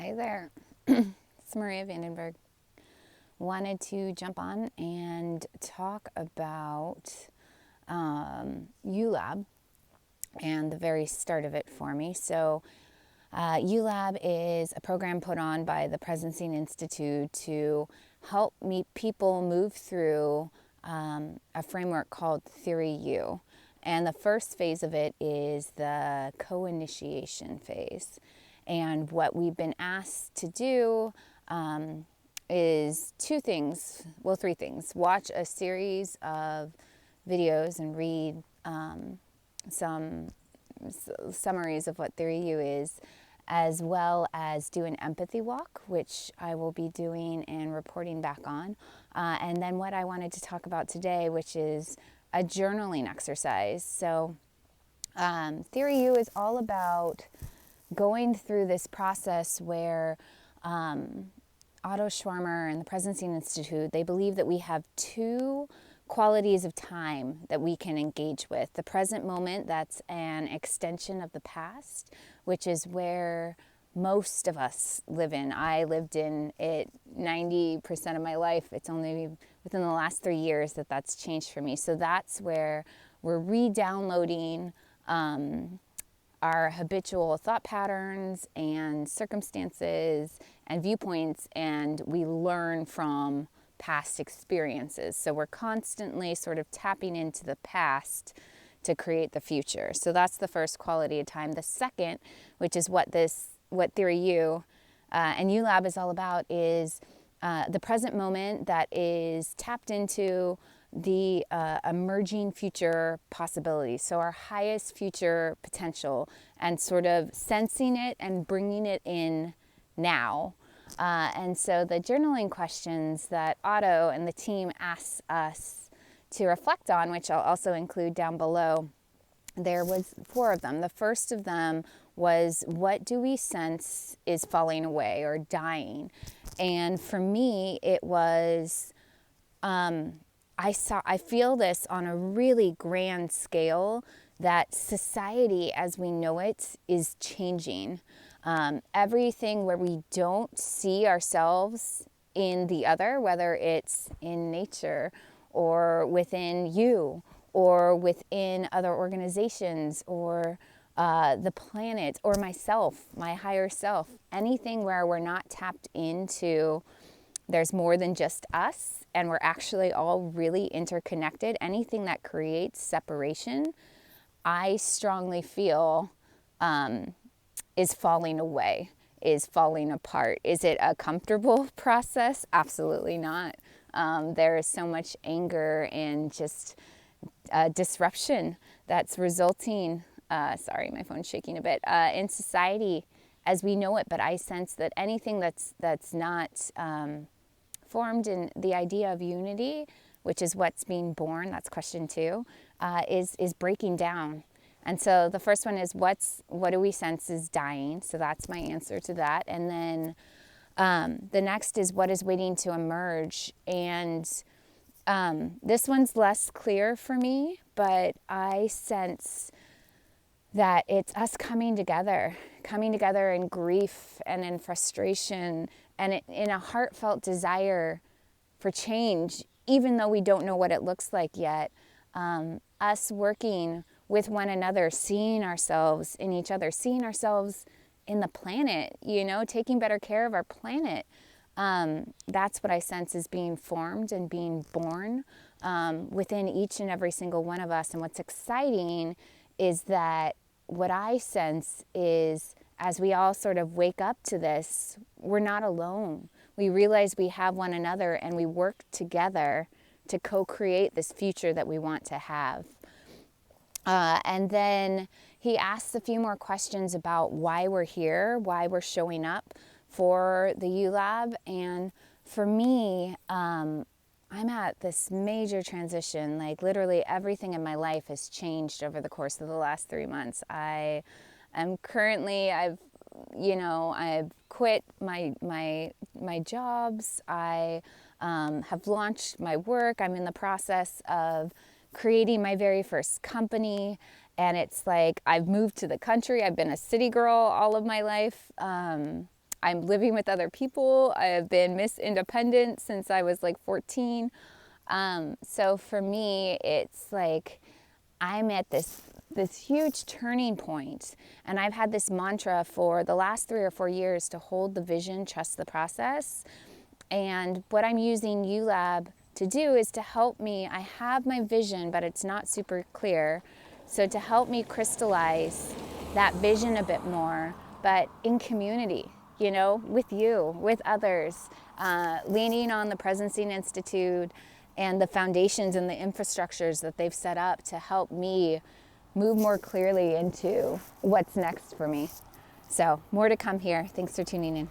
Hi there, it's Maria Vandenberg. Wanted to jump on and talk about U.Lab and the very start of it for me. So U.Lab is a program put on by the Presencing Institute to help people move through a framework called Theory U. And the first phase of it is the co-initiation phase. And what we've been asked to do is three things. Watch a series of videos and read some summaries of what Theory U is, as well as do an empathy walk, which I will be doing and reporting back on. And then what I wanted to talk about today, which is a journaling exercise. So Theory U is all about going through this process where Otto Schwarmer and the Presencing Institute, they believe that we have two qualities of time that we can engage with. The present moment, that's an extension of the past, which is where most of us live in. I lived in it 90% of my life. It's only within the last 3 years that that's changed for me. So that's where we're re-downloading our habitual thought patterns and circumstances and viewpoints, and we learn from past experiences. So we're constantly sort of tapping into the past to create the future. So that's the first quality of time. The second, which is what Theory U and U.Lab is all about, is the present moment that is tapped into the emerging future possibilities. So our highest future potential, and sort of sensing it and bringing it in now. And so the journaling questions that Otto and the team asks us to reflect on, which I'll also include down below, there was 4 of them. The first of them was, what do we sense is falling away or dying? And for me, it was, I feel this on a really grand scale, that society as we know it is changing. Everything where we don't see ourselves in the other, whether it's in nature or within you or within other organizations or the planet or myself, my higher self, anything where we're not tapped into there's more than just us and we're actually all really interconnected, anything that creates separation, I strongly feel is falling away, is falling apart. Is it a comfortable process? Absolutely not. There is so much anger and just disruption that's resulting, sorry, my phone's shaking a bit, in society as we know it. But I sense that anything that's not formed in the idea of unity, which is what's being born, that's question 2, is breaking down. And so the first one is, what do we sense is dying? So that's my answer to that. And then the next is, what is waiting to emerge? And this one's less clear for me, but I sense that it's us coming together in grief and in frustration and in a heartfelt desire for change, even though we don't know what it looks like yet. Us working with one another, seeing ourselves in each other, seeing ourselves in the planet, taking better care of our planet. That's what I sense is being formed and being born within each and every single one of us. And what's exciting is that what I sense is, as we all sort of wake up to this, we're not alone. We realize we have one another and we work together to co-create this future that we want to have. And then he asks a few more questions about why we're here, why we're showing up for the U.Lab. And for me, I'm at this major transition. Like literally everything in my life has changed over the course of the last 3 months. I am currently, I've quit my jobs. I have launched my work. I'm in the process of creating my very first company. And it's like I've moved to the country. I've been a city girl all of my life. I'm living with other people. I have been Miss Independent since I was like 14. So for me, it's like I'm at this huge turning point, and I've had this mantra for the last 3 or 4 years to hold the vision, trust the process. And what I'm using U.Lab to do is to help me. I have my vision, but it's not super clear. So to help me crystallize that vision a bit more, but in community, you know, with you, with others, leaning on the Presencing Institute and the foundations and the infrastructures that they've set up to help me move more clearly into what's next for me. So more to come here. Thanks for tuning in.